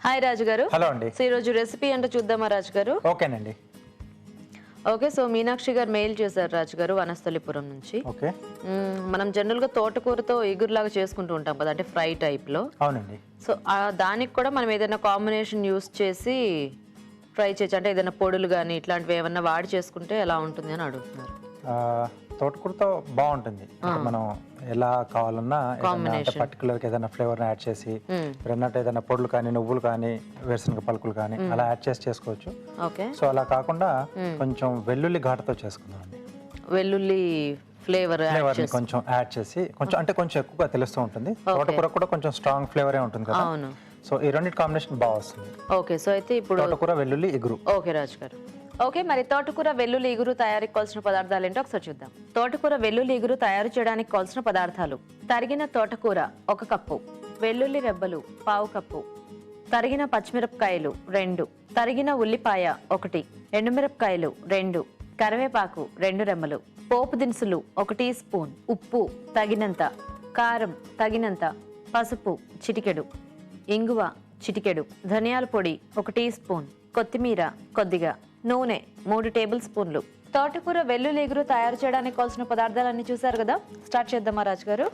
Hi రాజు గారు. Hello అండి. So ఈరోజు రెసిపీ ఏంటో చూద్దామా రాజు గారు? ఓకేనండి. ఓకే, సో మీనాక్షి గారు మెయిల్ చేశారు రాజు గారు వనస్థలిపురం నుంచి. ఓకే. మనం జనరల్గా తోటకూరతో ఇగురులాగా చేసుకుంటూ ఉంటాం కదా, అంటే ఫ్రై టైప్లో. అవునండి. సో దానికి కూడా మనం ఏదైనా కాంబినేషన్ యూస్ చేసి ఫ్రై చేయొచ్చు, అంటే ఏదైనా పొడులు కానీ ఇట్లాంటివి ఏమన్నా వాడి చేసుకుంటే ఎలా ఉంటుంది అని అడుగుతున్నారు. తోటకూరతో బాగుంటుంది. మనం ఎలా కావాలన్నా పర్టికులర్ ఏదైనా ఫ్లేవర్ యాడ్ చేసి అన్నట్టు ఏదైనా పొడులు కానీ నువ్వులు కానీ వేరుశనగ పలుకులు కానీ అలా యాడ్ చేసి చేసుకోవచ్చు. ఓకే. సో అలా కాకుండా కొంచెం వెల్లుల్లి ఘాటుతో చేసుకుందాం అండి. వెల్లుల్లి ఫ్లేవర్ కొంచెం యాడ్ చేసి కొంచెం ఎక్కువగా తెలుస్తూ ఉంటుంది. తోటకూర కూడా కొంచెం స్ట్రాంగ్ ఫ్లేవరే ఉంటుంది కదా. అవును. సో ఈ రెండింటి కాంబినేషన్ బాగా వస్తుంది. ఓకే, సో అయితే ఇప్పుడు తోటకూర వెల్లుల్లి ఇగురు. ఓకే రాజు గారు. ఓకే, మరి తోటకూర వెల్లుల్లి ఇగురు తయారీకి కావాల్సిన పదార్థాలు ఏంటో ఒకసారి చూద్దాం. తోటకూర వెల్లుల్లి ఇగురు తయారు చేయడానికి కావాల్సిన పదార్థాలు: తరిగిన తోటకూర 1 కప్పు, వెల్లుల్లి రెబ్బలు 1/2 కప్పు, తరిగిన పచ్చిమిరపకాయలు 2, తరిగిన ఉల్లిపాయ 1, ఎండుమిరపకాయలు 2, కరివేపాకు 2 రెమ్మలు, పోపు దినుసులు 1 టీ స్పూన్, ఉప్పు తగినంత, కారం తగినంత, పసుపు చిటికెడు, ఇంగువ చిటికెడు, ధనియాల పొడి 1 టీ స్పూన్, కొత్తిమీర కొద్దిగా, నూనె 3 టేబుల్ స్పూన్లు. తోటకూర వెల్లుల్లి ఇగురు తయారు చేయడానికి కావాల్సిన పదార్థాలన్నీ చూసారు కదా, స్టార్ట్ చేద్దామా రాజు గారు?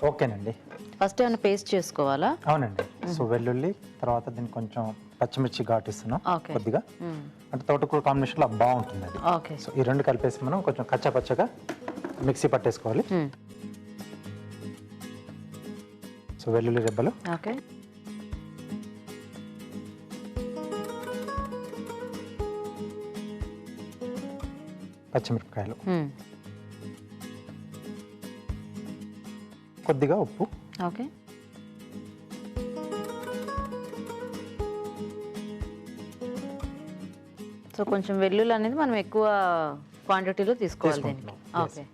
ఓకేనండి. ఫస్ట్ ఏమైనా పేస్ట్ చేసుకోవాలా? అవునండి. సో వెల్లుల్లి తర్వాత దీనికి కొంచెం పచ్చిమిర్చి ఘాటు ఇస్తున్నాం కొద్దిగా, అంటే తోటకూర కాంబినేషన్ లో బాగుంటుంది అది. ఓకే. సో ఈ రెండు కలిపేసి మనం కొంచెం కచ్చా పచ్చగా మిక్సీ పట్టేసుకోవాలి. సో వెల్లుల్లి రెబ్బలు, ఓకే, పచ్చిమిరపకాయలు, కొద్దిగా ఉప్పు, ఓకే, సో కొంచెం వెల్లుల్లి అనేది మనం ఎక్కువ క్వాంటిటీలో తీసుకోవాలి దీనికి. ఓకే.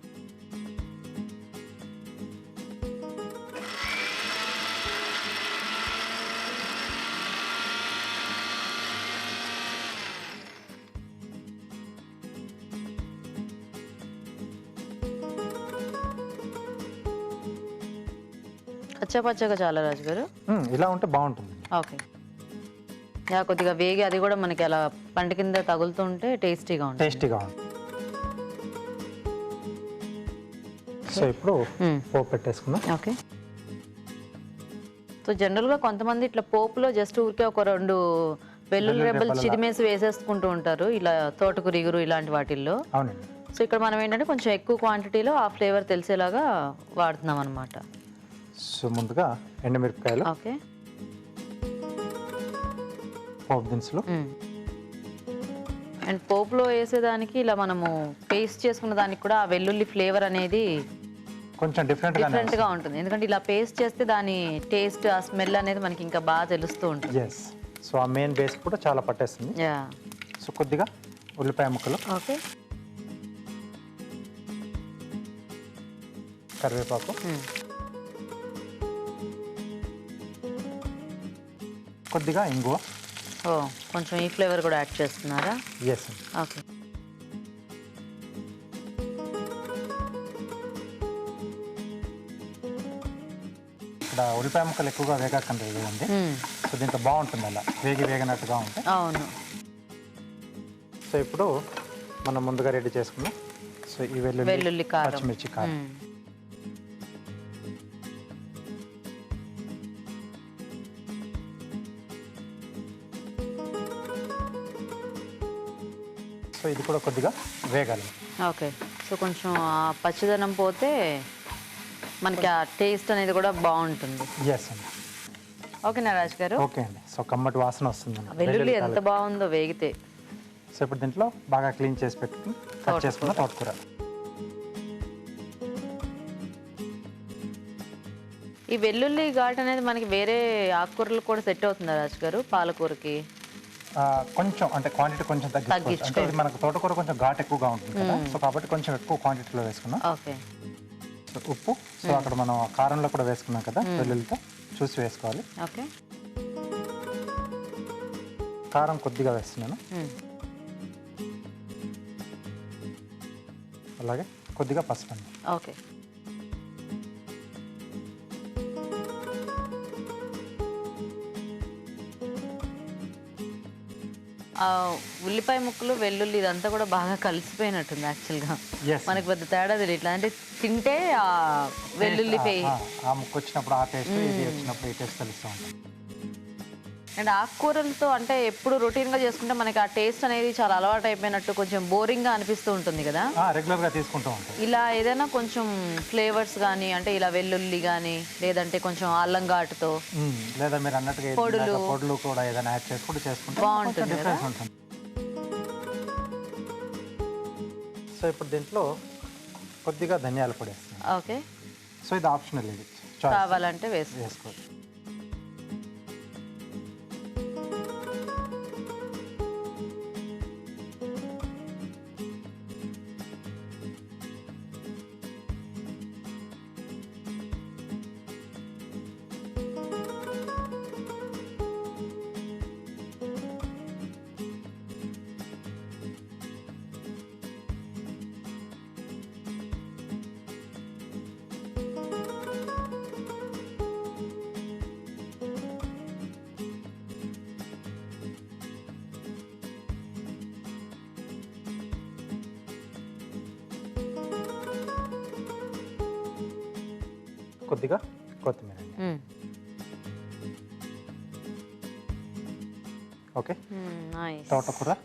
పచ్చగా చాలా రాజు గారు, ఇలా ఉంటే బాగుంటుంది. ఓకే. కొద్దిగా వేగి అది కూడా మనకి అలా పంట కింద తగులుతూ ఉంటే టేస్టీగా ఉంటుంది. సో ఇప్పుడు పోపు పెట్టేసుకుందాం. ఓకే. సో జనరల్గా కొంతమంది ఇట్లా పోపులో జస్ట్ ఊరికే ఒక 2 వెల్లుల్లి రెబ్బలు చిదిమేసి వేసేసుకుంటూ ఉంటారు, ఇలా తోటకూర ఇగురు ఇలాంటి వాటిల్లో. అవునండి. సో ఇక్కడ మనం ఏంటంటే కొంచెం ఎక్కువ క్వాంటిటీలో ఆ ఫ్లేవర్ తెలిసేలాగా వాడుతున్నాం అనమాట. సో ముందుగా ఎండుమిరపకాయలు, ఓకే, పోపు దినుసులు, అండ్ పోపులో వేసేదానికి ఇలా మనము పేస్ట్ చేసుకున్న దానికి కూడా ఆ వెల్లుల్లి ఫ్లేవర్ అనేది కొంచెం డిఫరెంట్ గా ఉంటుంది, ఎందుకంటే ఇలా పేస్ట్ చేస్తే దాని టేస్ట్ ఆ స్మెల్ అనేది మనకి ఇంకా బాగా తెలుస్తూ ఉంటుంది. సో ఆ మెయిన్ బేస్ కూడా చాలా పట్టేస్తుంది. సో కొద్దిగా ఉల్లిపాయ ముక్కలు, ఓకే, కరివేపాకు, కొద్దిగా ఇంగువ. కొంచెం ఈ ఫ్లేవర్ కూడా యాడ్ చేస్తున్నారా? ఎస్. ఓకే. ఇక్కడ ఉల్లిపాయ ముక్కలు ఎక్కువగా వేగకండి కదండి, సో దీంట్లో బాగుంటుంది అలా వేగినట్టుగా ఉంటుంది. అవును. సో ఇప్పుడు మనం ముందుగా రెడీ చేసుకున్నాం. సో ఈ వెల్లుల్లి పచ్చిమిర్చి కారం, సో ఇది కూడా కొద్దిగా వేగాలి. ఓకే. సో కొంచెం పచ్చిదనం పోతే మనకి ఆ టేస్ట్ అనేది కూడా బాగుంటుంది. ఎస్ అండి. ఓకేనా రాజు గారు? ఓకే అండి. సో కమ్మటి వాసన వస్తుంది. వెల్లుల్లి ఎంత బాగుందో వేగితే. సో ఇప్పుడు దీంట్లో బాగా క్లీన్ చేసి పెట్టుకుని కట్ చేసుకున్న తోటకూర. ఈ వెల్లుల్లి ఘాట్ అనేది మనకి వేరే ఆకుకూరలు కూడా సెట్ అవుతుందా రాజు గారు? పాలకూరకి కొంచెం అంటే క్వాంటిటీ కొంచెం తగ్గించుకోవచ్చు, అంటే ఇది మనకు తోటకూర కొంచెం ఘాట్ ఎక్కువగా ఉంటుంది కదా, సో కాబట్టి కొంచెం ఎక్కువ క్వాంటిటీలో వేసుకున్నాం. ఓకే. సో ఉప్పు, సో అక్కడ మనం కారంలో కూడా వేసుకున్నాం కదా వెల్లుల్లితో, చూసి వేసుకోవాలి. ఓకే. కారం కొద్దిగా వేస్తున్నాను, అలాగే కొద్దిగా పసుపు అండి. ఓకే. ఆ ఉల్లిపాయ ముక్కలు వెల్లుల్లి ఇదంతా కూడా బాగా కలిసిపోయినట్టుంది యాక్చువల్గా. Yes. మనకి పెద్ద తేడా తెలియట్లేదు, అంటే తింటే ఆ వెల్లుల్లి ఆ ముక్క వచ్చినప్పుడు ఆ టేస్ట్, ఇది వచ్చినప్పుడు ఈ టేస్ట్ తెలుస్తూ ఉంటుంది. అండ్ ఆకుకూరలతో అంటే ఎప్పుడు రొటీన్గా చేసుకుంటే మనకి ఆ టేస్ట్ అనేది చాలా అలవాటు అయిపోయినట్టు కొంచెం బోరింగ్గా అనిపిస్తూ ఉంటుంది కదా. రెగ్యులర్గా తీసుకుంటూ ఉంటాం. ఇలా ఏదైనా కొంచెం ఫ్లేవర్స్ కానీ, అంటే ఇలా వెల్లుల్లి కానీ లేదంటే కొంచెం అల్లం ఘాటుతో, లేదా మీరు అన్నట్టుగా పొడులు కూడా ఏదైనా యాడ్ చేసుకుంటే బాగుంటుంది కదా. డిఫరెన్స్ ఉంటుంది. సో ఇప్పుడు దీంట్లో కొద్దిగా ధనియాల పొడి వేస్తాం. ఓకే, సో ఇది ఆప్షనల్, ఇది కావాలంటే వేసుకోవచ్చు. కొద్దిగా కొత్తిమీర. ఓకే, తోటకూర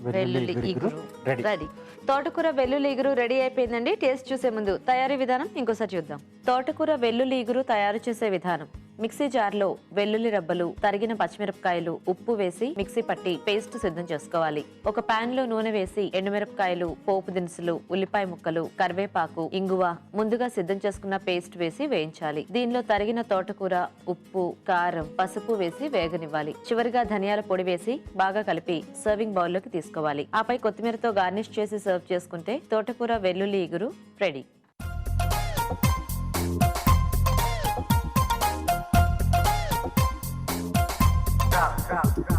వెల్లుల్లి ఇగురు రెడీ. తోటకూర వెల్లుల్లి ఇగురు రెడీ అయిపోయిందండి. టేస్ట్ చూసే ముందు తయారీ విధానం ఇంకోసారి చూద్దాం. తోటకూర వెల్లుల్లి ఇగురు తయారు చేసే విధానం: మిక్సీ జార్లో వెల్లుల్లి రబ్బలు, తరిగిన పచ్చిమిరపకాయలు, ఉప్పు వేసి మిక్సీ పట్టి పేస్ట్ సిద్ధం చేసుకోవాలి. ఒక పాన్ లో నూనె వేసి ఎండుమిరపకాయలు, పోపు దినుసులు, ఉల్లిపాయ ముక్కలు, కరివేపాకు, ఇంగువ, ముందుగా సిద్ధం చేసుకున్న పేస్ట్ వేసి వేయించాలి. దీనిలో తరిగిన తోటకూర, ఉప్పు, కారం, పసుపు వేసి వేగనివ్వాలి. చివరిగా ధనియాల పొడి వేసి బాగా కలిపి సర్వింగ్ బౌల్ లోకి తీసుకోవాలి. ఆపై కొత్తిమీరతో గార్నిష్ చేసి సర్వ్ చేసుకుంటే తోటకూర వెల్లుల్లి ఇగురు రెడీ. Go.